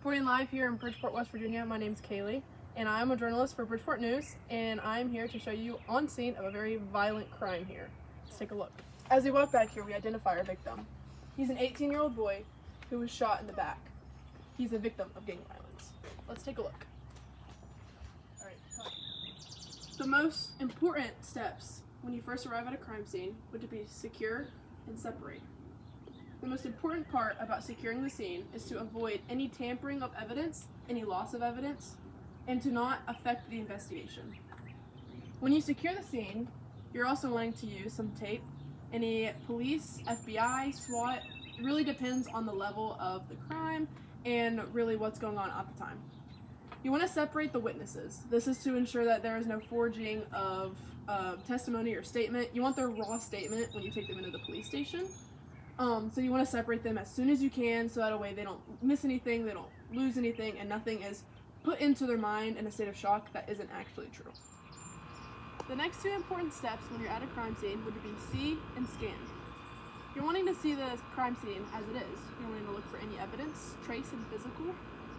Reporting live here in Bridgeport, West Virginia, my name's Kaylee, and I'm a journalist for Bridgeport News, and I'm here to show you on scene of a very violent crime here. Let's take a look. As we walk back here, we identify our victim. He's an 18-year-old boy who was shot in the back. He's a victim of gang violence. Let's take a look. All right. The most important steps when you first arrive at a crime scene would be secure and separate. The most important part about securing the scene is to avoid any tampering of evidence, any loss of evidence, and to not affect the investigation. When you secure the scene, you're also wanting to use some tape. Any police, FBI, SWAT, it really depends on the level of the crime and really what's going on at the time. You want to separate the witnesses. This is to ensure that there is no forging of testimony or statement. You want their raw statement when you take them into the police station. So you want to separate them as soon as you can so that way they don't miss anything, they don't lose anything, and nothing is put into their mind in a state of shock that isn't actually true. The next two important steps when you're at a crime scene would be see and scan. You're wanting to see the crime scene as it is. You're wanting to look for any evidence, trace and physical.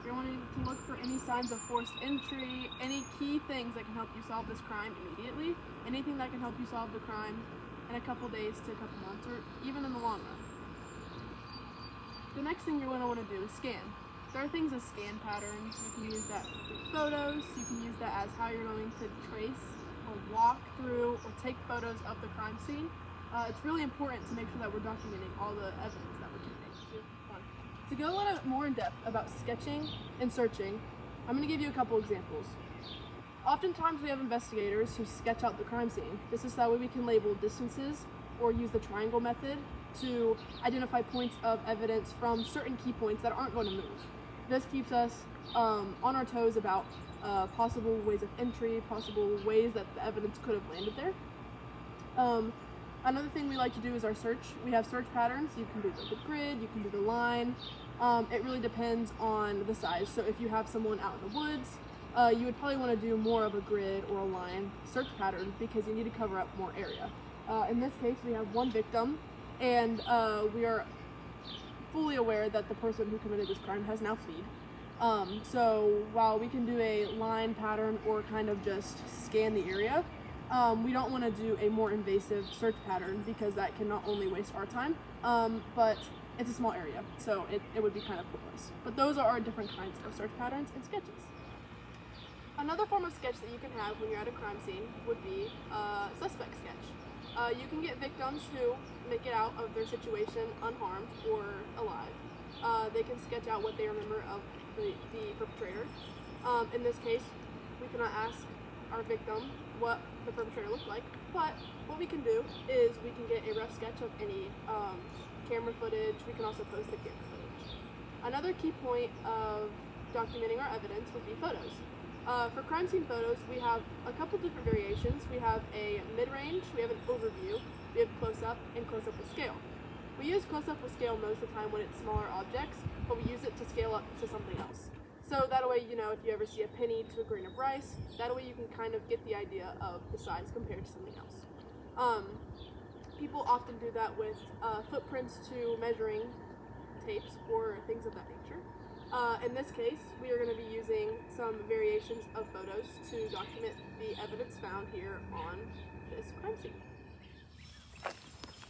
You're wanting to look for any signs of forced entry, any key things that can help you solve this crime immediately, anything that can help you solve the crime in a couple days to a couple months, or even in the long run. The next thing you're going to want to do is scan. There are things as scan patterns. You can use that through photos. You can use that as how you're going to trace or walk through or take photos of the crime scene. It's really important to make sure that we're documenting all the evidence that we're taking. To go a little more in depth about sketching and searching, I'm going to give you a couple examples. Oftentimes we have investigators who sketch out the crime scene. This is that way we can label distances or use the triangle method to identify points of evidence from certain key points that aren't going to move. This keeps us on our toes about possible ways of entry, possible ways that the evidence could have landed there. Another thing we like to do is our search. We have search patterns. You can do the grid, you can do the line. It really depends on the size. So if you have someone out in the woods, you would probably want to do more of a grid or a line search pattern because you need to cover up more area. In this case, we have one victim, and we are fully aware that the person who committed this crime has now fled. So while we can do a line pattern or kind of just scan the area, we don't want to do a more invasive search pattern because that can not only waste our time, but it's a small area, so it would be kind of pointless. But those are our different kinds of search patterns and sketches. Another form of sketch that you can have when you're at a crime scene would be a suspect sketch. You can get victims who make it out of their situation unharmed or alive. They can sketch out what they remember of the perpetrator. In this case, we cannot ask our victim what the perpetrator looked like, but what we can do is we can get a rough sketch of any camera footage. We can also post the camera footage. Another key point of documenting our evidence would be photos. For crime scene photos, we have a couple different variations. We have a mid-range, we have an overview, we have close-up, and close-up with scale. We use close-up with scale most of the time when it's smaller objects, but we use it to scale up to something else. So that way, you know, if you ever see a penny to a grain of rice, that way you can kind of get the idea of the size compared to something else. People often do that with footprints to measuring tapes or things of that nature. In this case, we are going to be using some variations of photos to document the evidence found here on this crime scene.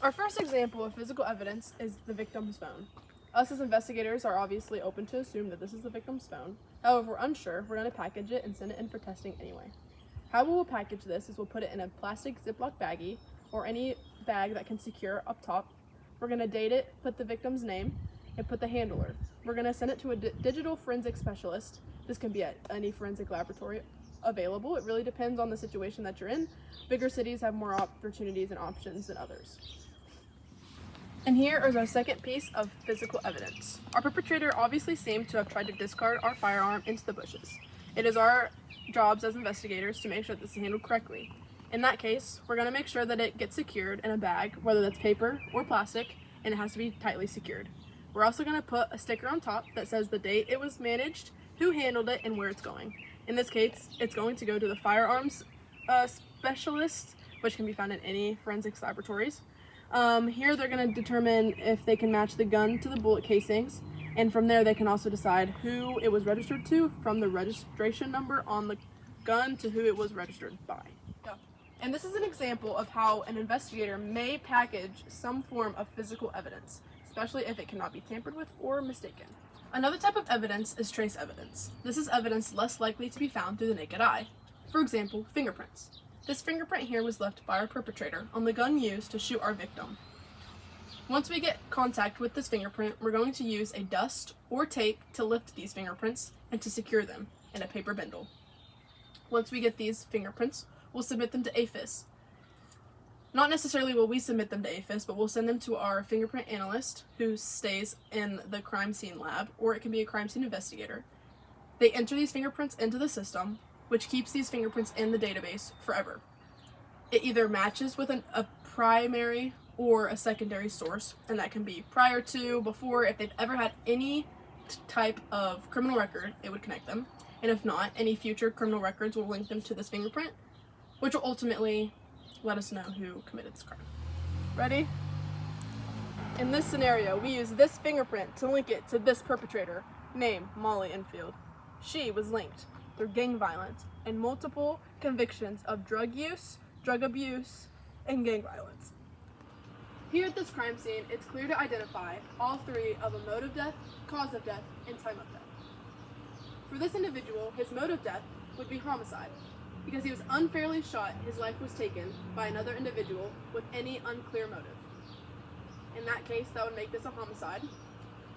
Our first example of physical evidence is the victim's phone. Us as investigators are obviously open to assume that this is the victim's phone. However, if we're unsure, we're going to package it and send it in for testing anyway. How we will package this is we'll put it in a plastic Ziploc baggie or any bag that can secure up top. We're going to date it, put the victim's name, and put the handler. We're going to send it to a digital forensic specialist. This can be at any forensic laboratory available. It really depends on the situation that you're in. Bigger cities have more opportunities and options than others. And here is our second piece of physical evidence. Our perpetrator obviously seemed to have tried to discard our firearm into the bushes. It is our jobs as investigators to make sure that this is handled correctly. In that case, we're going to make sure that it gets secured in a bag, whether that's paper or plastic, and it has to be tightly secured. We're also going to put a sticker on top that says the date it was managed, who handled it, and where it's going. In this case, it's going to go to the firearms specialist, which can be found in any forensics laboratories. Here they're going to determine if they can match the gun to the bullet casings. And from there, they can also decide who it was registered to from the registration number on the gun to who it was registered by. And this is an example of how an investigator may package some form of physical evidence, especially if it cannot be tampered with or mistaken. Another type of evidence is trace evidence. This is evidence less likely to be found through the naked eye. For example, fingerprints. This fingerprint here was left by our perpetrator on the gun used to shoot our victim. Once we get contact with this fingerprint, we're going to use a dust or tape to lift these fingerprints and to secure them in a paper bindle. Once we get these fingerprints, we'll submit them to AFIS. Not necessarily will we submit them to AFIS, but we'll send them to our fingerprint analyst who stays in the crime scene lab, or it can be a crime scene investigator. They enter these fingerprints into the system, which keeps these fingerprints in the database forever. It either matches with a primary or a secondary source, and that can be prior to, before, if they've ever had any type of criminal record, it would connect them. And if not, any future criminal records will link them to this fingerprint, which will ultimately let us know who committed this crime. Ready? In this scenario, we use this fingerprint to link it to this perpetrator, named Molly Enfield. She was linked through gang violence and multiple convictions of drug use, drug abuse, and gang violence. Here at this crime scene, it's clear to identify all three of a mode of death, cause of death, and time of death. For this individual, his mode of death would be homicide. Because he was unfairly shot, his life was taken by another individual with any unclear motive. In that case, that would make this a homicide,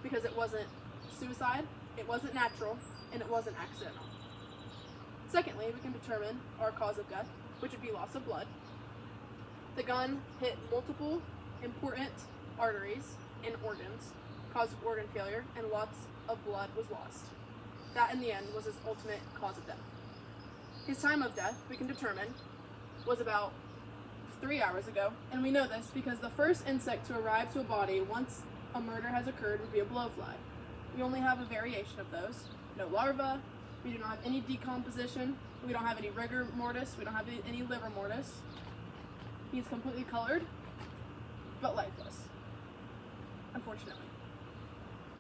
because it wasn't suicide, it wasn't natural, and it wasn't accidental. Secondly, we can determine our cause of death, which would be loss of blood. The gun hit multiple important arteries and organs, caused organ failure, and lots of blood was lost. That, in the end, was his ultimate cause of death. His time of death, we can determine, was about 3 hours ago, and we know this because the first insect to arrive to a body once a murder has occurred would be a blowfly. We only have a variation of those. No larva, we do not have any decomposition, we don't have any rigor mortis, we don't have any liver mortis. He's completely colored, but lifeless, unfortunately.